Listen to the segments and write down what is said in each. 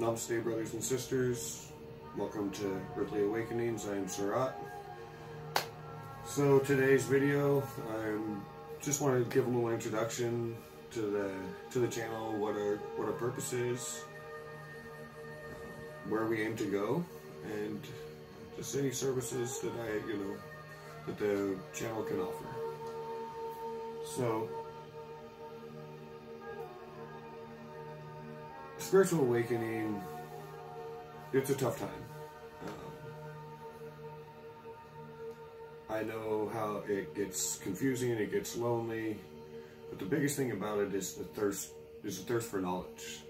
Namaste, brothers and sisters. Welcome to Earthly Awakenings. I am Surratt. So today's video, I just wanted to give a little introduction to the channel, what our purpose is, where we aim to go, and just any services that that the channel can offer. So, spiritual awakening, it's a tough time. I know how it gets confusing, it gets lonely, but the biggest thing about it is the thirst for knowledge.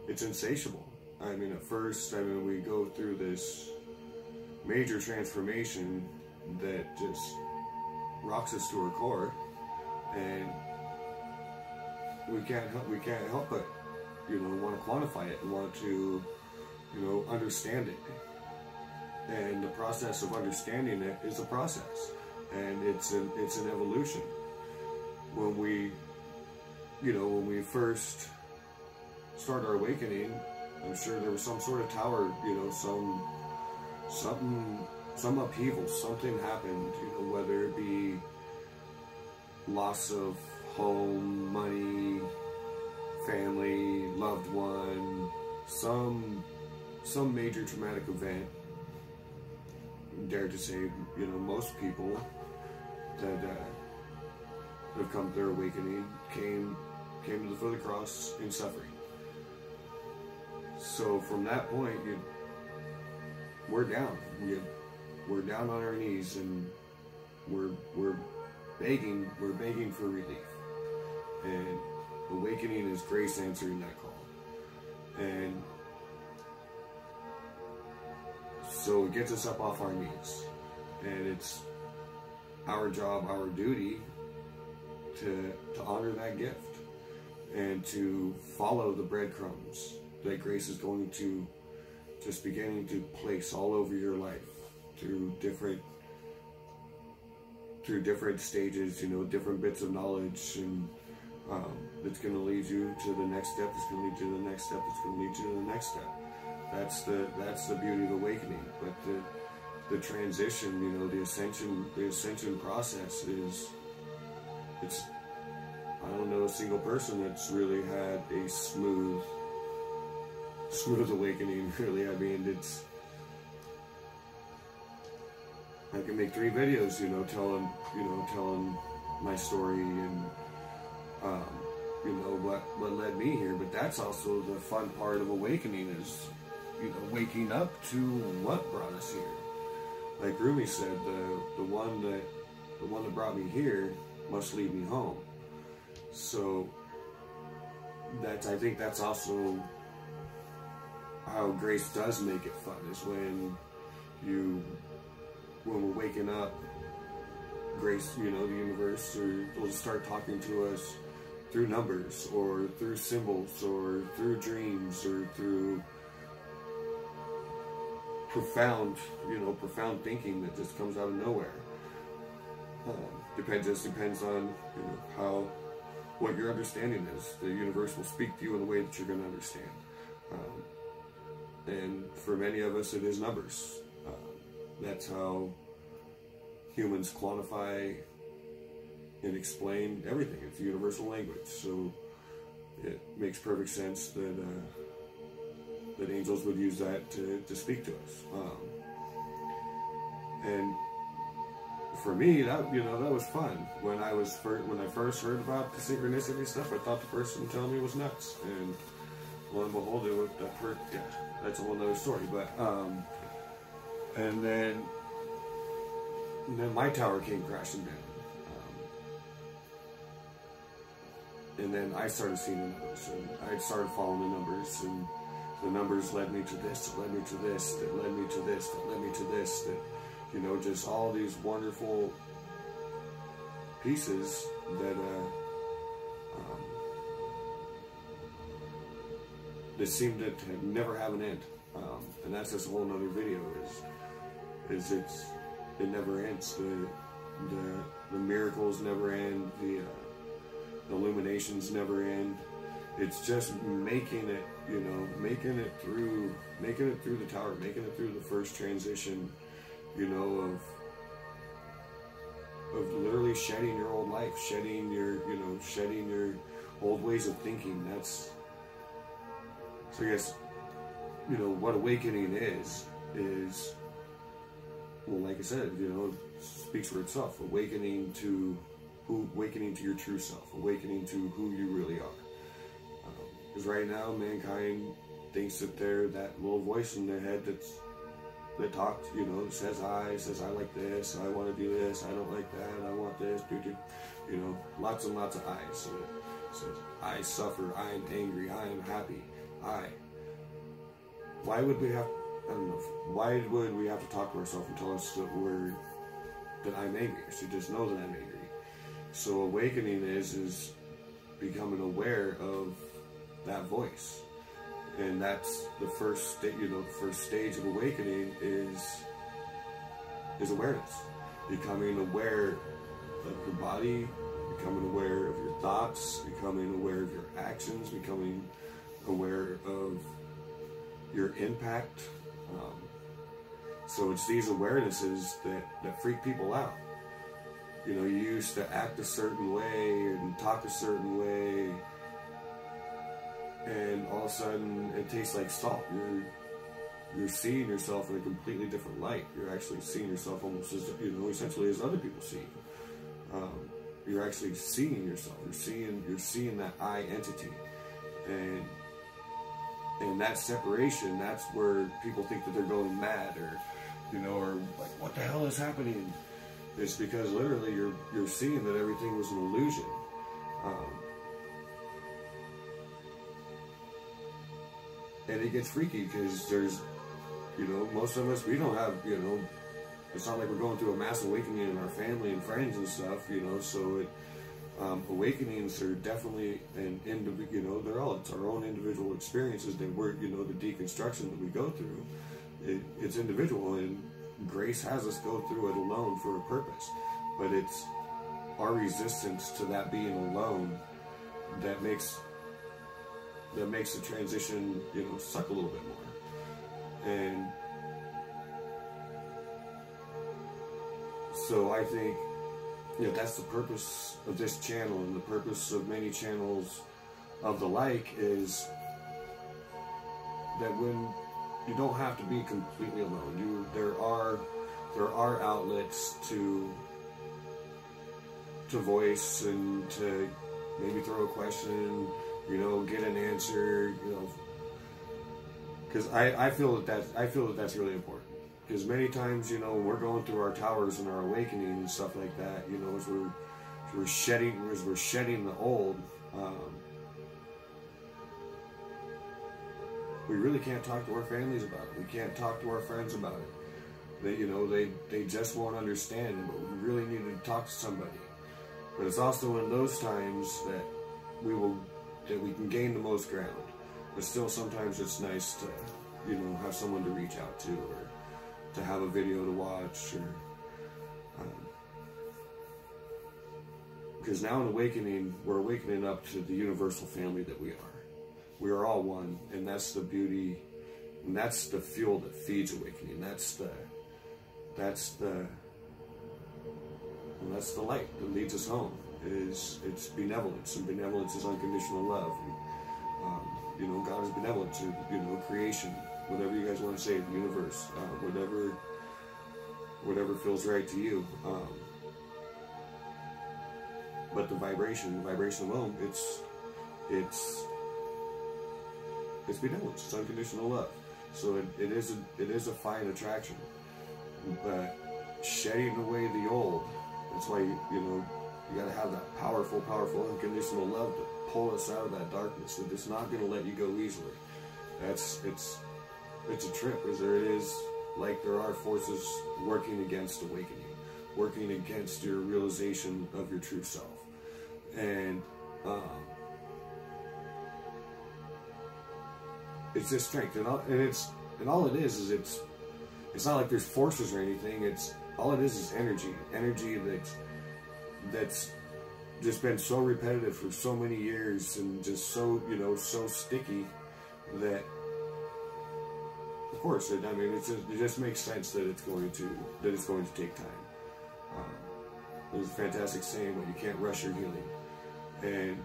It's insatiable. I mean, at first, we go through this major transformation that just rocks us to our core, and we can't help but want to quantify it and want to understand it. And the process of understanding it is a process, and it's an evolution. When we first start our awakening, I'm sure there was some sort of tower, some upheaval, something happened, whether it be loss of home, money, family, loved one, some major traumatic event. Dare to say, most people that have come to their awakening came to the foot of the cross in suffering. So from that point, we're down. We're down on our knees, and we're begging for relief. And awakening is grace answering that call. And so it gets us up off our knees, and it's our job, our duty to honor that gift and to follow the breadcrumbs that grace is going to just beginning to place all over your life through different stages, different bits of knowledge, and that's going to lead you to the next step, it's going to lead you to the next step, it's going to lead you to the next step. That's the beauty of awakening. But the transition, the ascension process I don't know a single person that's really had a smooth awakening, really. I mean, I can make 3 videos, telling my story and what led me here. But that's also the fun part of awakening, is waking up to what brought us here. Like Rumi said, the one that brought me here must lead me home. So I think that's also how grace does make it fun, is when we're waking up, grace, the universe, will start talking to us through numbers, or through symbols, or through dreams, or through profound thinking that just comes out of nowhere. Depends on what your understanding is. The universe will speak to you in a way that you're going to understand. And for many of us, it is numbers. That's how humans quantify and explain everything. It's a universal language, so it makes perfect sense that angels would use that to speak to us. And for me, that was fun. When I first heard about the synchronicity stuff, I thought the person telling me was nuts, and lo and behold, that's a whole other story. But and then my tower came crashing down. And then I started seeing the numbers, and I started following the numbers, and the numbers led me to this, that led me to this, that led me to this, that led me to this, that, just all these wonderful pieces that seem to never have an end. And that's just a whole nother video, it never ends. The miracles never end, the illuminations never end. It's just making it, you know, making it through the tower, making it through the first transition, you know, of literally shedding your old life, shedding your old ways of thinking. That's, so I guess, you know, what awakening is, well, like I said, you know, it speaks for itself. Awakening to your true self, awakening to who you really are. Because right now, mankind thinks that they're that little voice in their head that talks, you know, that says I like this, I want to do this, I don't like that, I want this, you know, lots and lots of I's. So it says, I suffer, I am angry, I am happy, Why would we have, I don't know, why would we have to talk to ourselves and tell us that I'm angry? I should just know that I'm angry. So awakening is becoming aware of that voice. And that's the first stage, you know, the first stage of awakening is awareness. Becoming aware of your body, becoming aware of your thoughts, becoming aware of your actions, becoming aware of your impact. So it's these awarenesses that freak people out. You know, you used to act a certain way and talk a certain way, and all of a sudden it tastes like salt. You're seeing yourself in a completely different light. You're actually seeing yourself almost as, you know, essentially as other people see you. You're actually seeing yourself. You're seeing that I entity, and that separation. That's where people think that they're going mad, or, you know, or like, what the hell is happening? It's because literally you're seeing that everything was an illusion. And it gets freaky because there's, you know, most of us, we don't have, you know, it's not like we're going through a mass awakening in our family and friends and stuff, you know, so it, awakenings are definitely you know, it's our own individual experiences. They were, you know, the deconstruction that we go through, it's individual, and grace has us go through it alone for a purpose. But it's our resistance to that being alone that makes the transition, you know, suck a little bit more. And so I think, you know, that's the purpose of this channel, and the purpose of many channels of the like, is that when you don't have to be completely alone. There are outlets to voice and to maybe throw a question, you know, get an answer, you know, because I feel that that's really important. Because many times, you know, we're going through our towers and our awakening and stuff like that, you know, as we're shedding the old, we really can't talk to our families about it. We can't talk to our friends about it. They, you know, they just won't understand, but we really need to talk to somebody. But it's also in those times that we can gain the most ground. But still, sometimes it's nice to, you know, have someone to reach out to, or to have a video to watch, or because now in awakening, we're awakening up to the universal family that we are. We are all one, and that's the beauty, and that's the fuel that feeds awakening. That's the light that leads us home. It's benevolence, and benevolence is unconditional love. And, you know, God is benevolent to, you know, creation, whatever you guys want to say, the universe, whatever feels right to you. But the vibration alone, it's benevolence. It's unconditional love. So it is a fine attraction. But shedding away the old, that's why you know, you gotta have that powerful unconditional love to pull us out of that darkness. That it's not gonna let you go easily. It's a trip, as there is, like there are forces working against awakening, working against your realization of your true self. And it's this strength, and all it is it's not like there's forces or anything. All it is energy just been so repetitive for so many years, and just so, you know, so sticky that, of course, I mean, it just makes sense that it's going to take time. There's a fantastic saying, but you can't rush your healing. And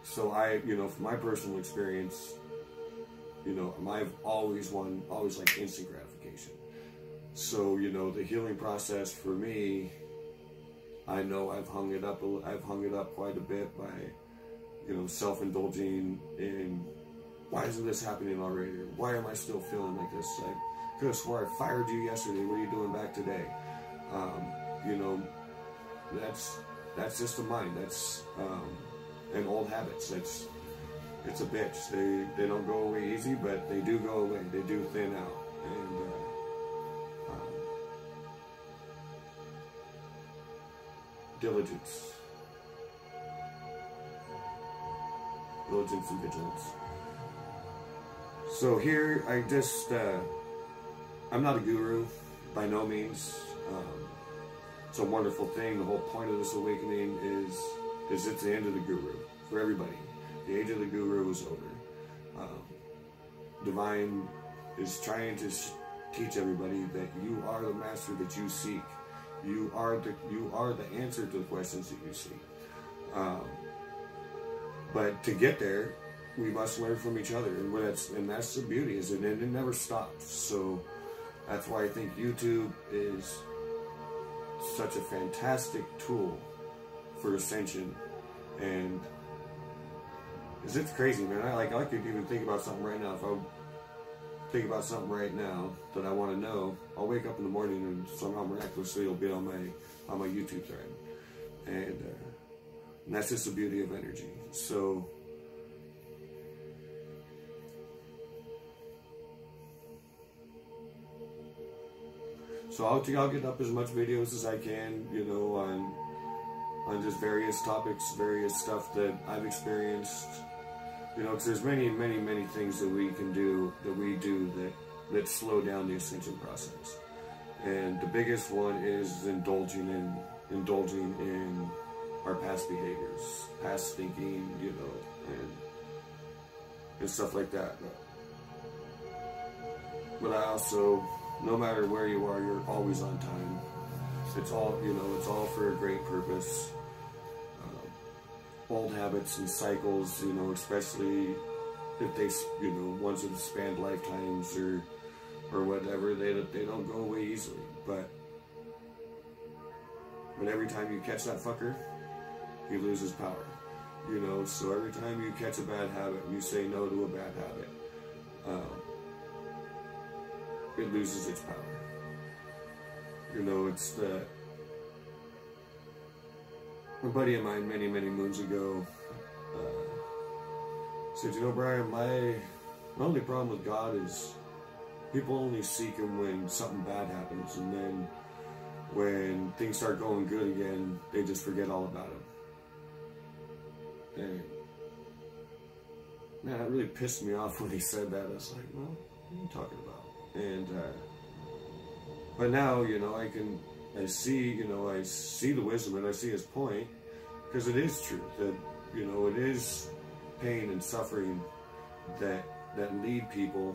so you know, from my personal experience, you know, I've always like instant gratification. So, you know, the healing process for me, I know I've hung it up quite a bit by, you know, self-indulging in, why isn't this happening already? Or why am I still feeling like this? I could have swore I fired you yesterday. What are you doing back today? You know, that's just the mind. That's and old habits. It's a bitch. They don't go away easy, but they do go away. They do thin out. And diligence and vigilance. So here, I'm not a guru, by no means. It's a wonderful thing. The whole point of this awakening is it's the end of the guru for everybody. The age of the guru is over. Divine is trying to teach everybody that you are the master that you seek. You are the answer to the questions that you seek. But to get there, we must learn from each other, and that's the beauty, is it never stops. So that's why I think YouTube is such a fantastic tool for ascension. And it's crazy, man. I could even think about something right now. If I think about something right now that I want to know, I'll wake up in the morning and somehow miraculously it'll be on my YouTube thread. And that's just the beauty of energy. So I'll get up as much videos as I can, you know, on just various topics, various stuff that I've experienced, you know, because there's many things that we can do, that slow down the ascension process. And the biggest one is indulging in our past behaviors, past thinking, you know, and stuff like that. But I also, no matter where you are, you're always on time. It's all, you know, it's all for a great purpose. Old habits and cycles, you know, especially if they, you know, ones that span lifetimes or whatever, they don't go away easily. But every time you catch that fucker, he loses power. You know, so every time you catch a bad habit, you say no to a bad habit, it loses its power. You know, it's a buddy of mine many moons ago said, you know, Brian, my only problem with God is people only seek him when something bad happens, and then when things start going good again, they just forget all about him. And man, that really pissed me off when he said that. I was like, well, what are you talking about? And but now, you know, I see the wisdom, and I see his point, because it is true that, you know, it is pain and suffering that lead people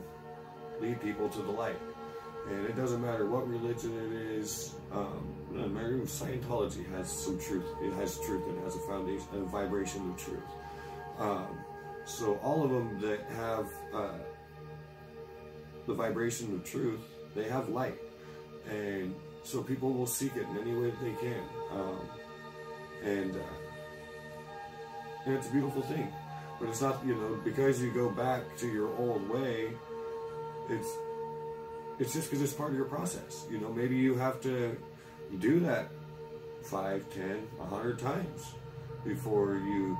to the light. And it doesn't matter what religion it is. Scientology has some truth. It has truth. It has a foundation, a vibration of truth. So all of them that have the vibration of truth, they have light. And so people will seek it in any way that they can. And it's a beautiful thing. But it's not, you know, because you go back to your old way, it's just because it's part of your process. You know, maybe you have to do that 5, 10, 100 times before you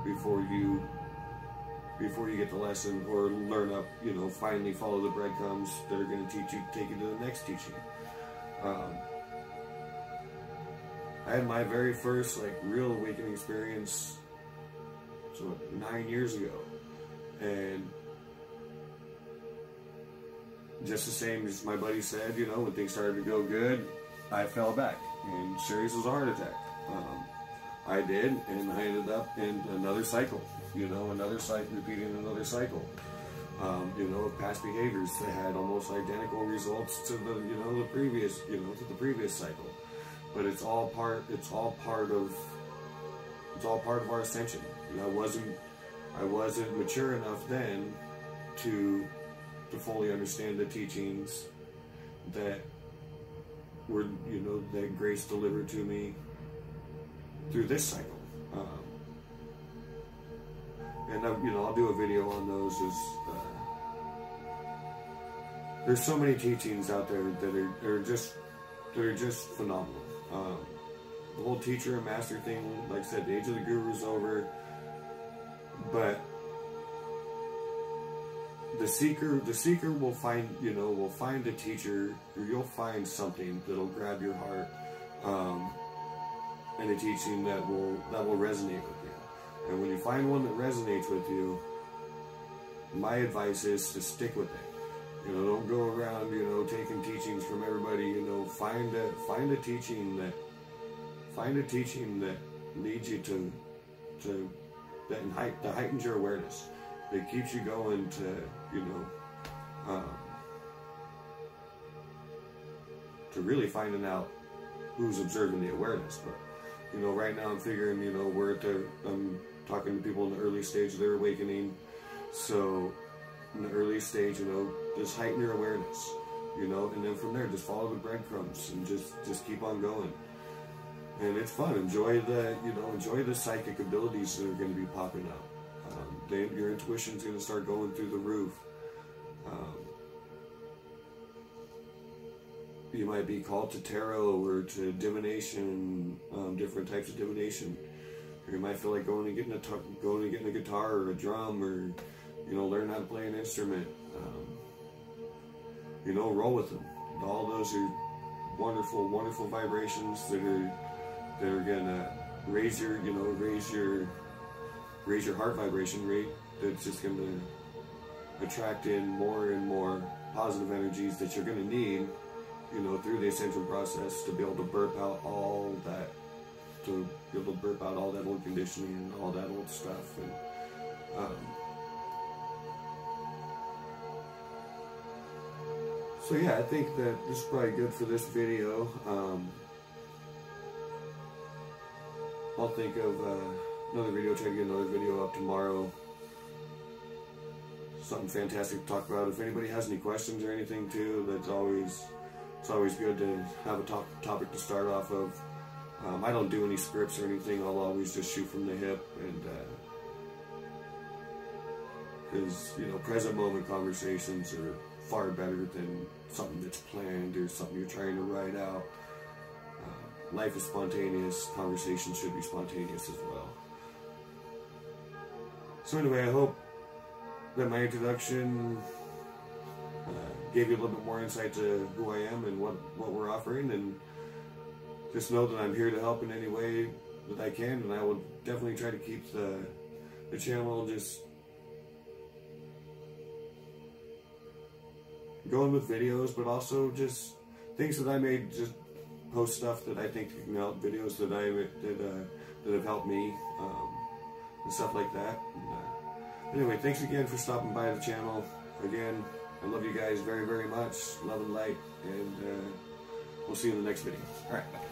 get the lesson, or learn up, you know, finally follow the breadcrumbs that are going to take you to the next teaching. I had my very first, like, real awakening experience, so 9 years ago, and just the same as my buddy said, you know, when things started to go good, I fell back, and serious as a heart attack. I did, and I ended up in another cycle, you know, another cycle, repeating another cycle, you know, of past behaviors that had almost identical results to the, you know, the previous, you know, to the previous cycle. But it's all part of our ascension. You know, I wasn't mature enough then to fully understand the teachings that were, you know, that grace delivered to me through this cycle. And you know, I'll do a video on those. There's so many teachings out there that are just phenomenal. The whole teacher and master thing, like I said, the age of the guru is over, but the seeker will find, you know, will find a teacher, or you'll find something that'll grab your heart, and a teaching that will resonate with you. And when you find one that resonates with you, my advice is to stick with it. You know, don't go around, you know, taking teachings from everybody. You know, find a teaching that leads you that heightens your awareness. That keeps you going to, you know, to really finding out who's observing the awareness. But, you know, right now I'm figuring, you know, I'm talking to people in the early stage of their awakening. So in the early stage, you know, just heighten your awareness, you know, and then from there, just follow the breadcrumbs and just keep on going. And it's fun. Enjoy the psychic abilities that are going to be popping up. Your intuition's going to start going through the roof. You might be called to tarot or to divination, different types of divination. Or you might feel like going and getting a guitar or a drum, or, you know, learn how to play an instrument. You know, roll with them. All those are wonderful, wonderful vibrations that are gonna raise your heart vibration rate. That's just gonna attract in more and more positive energies that you're gonna need, you know, through the ascension process to be able to burp out all that, old conditioning and all that old stuff. And so yeah, I think that this is probably good for this video. I'll think of another video, try to get another video up tomorrow. Something fantastic to talk about. If anybody has any questions or anything too, it's always good to have a topic to start off of. I don't do any scripts or anything. I'll always just shoot from the hip, and because, you know, present moment conversations are far better than something that's planned or something you're trying to write out. Life is spontaneous. Conversation should be spontaneous as well. So anyway, I hope that my introduction gave you a little bit more insight to who I am and what we're offering, and just know that I'm here to help in any way that I can, and I will definitely try to keep the channel just going with videos, but also just things that I made, just post stuff that I think can help, videos that that have helped me, and stuff like that. And, anyway, thanks again for stopping by the channel. Again, I love you guys very, very much. Love and light, and we'll see you in the next video. All right, bye.